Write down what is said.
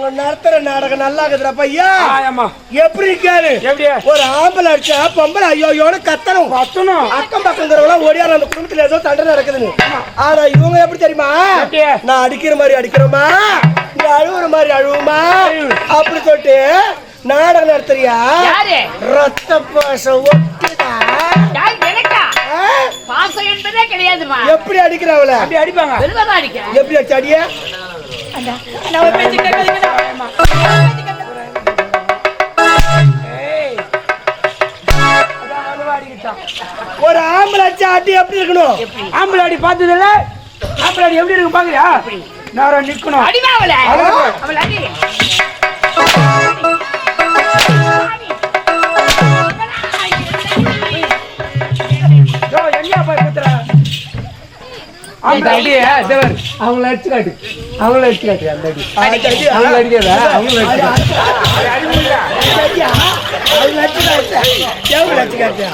அவங்க நடத்துற நாடகம் நல்லா இருக்குதுடா பையா. ஆமா. எப்படி கேளு. எப்படி? ஒரு ஆம்பளை அடிச்சா பொம்பளை ஐயோயோன்னு கத்தணும். அக்கம் பக்கங்கிறவங்க ஓடியார அந்த குடும்பத்துல ஏதோ தண்டனை நடக்குதுன்னு. ஆனா இவங்க எப்படி தெரியுமா? நான் அடிக்கிற மாதிரி அடிக்கிறோமா, நீ அழுவுற மாதிரி அழுவுமா அப்படி சொல்லிட்டு நாடகம் நடத்துறியா? ரத்த பாசம் ஒட்டுதா? பாசம் என்பதே கிடையாதுமா. எப்படி அடிக்கிறவள? அப்படி அடிப்பாங்க. வெறுவதா அடிக்கிறேன். எப்படி அடிச்ச அடிய? நான் பேசி கேட்காதீங்க. ஒரு ஆம்பளை அடிச்சா அடி எப்படி இருக்கணும்? ஆம்பளை அடி பார்த்தது இல்ல? ஆம்பளை அடி எப்படி இருக்கு பாக்குறியா? நான் நிக்கணும். அடிமா அவளை. அவளை அடி. அவங்கள அடிச்சு காட்டு. அவங்கள அடிச்சு காட்டு. அந்த அடி அவங்கள அடிக்காத. அவங்கள அடிச்சு காட்டு.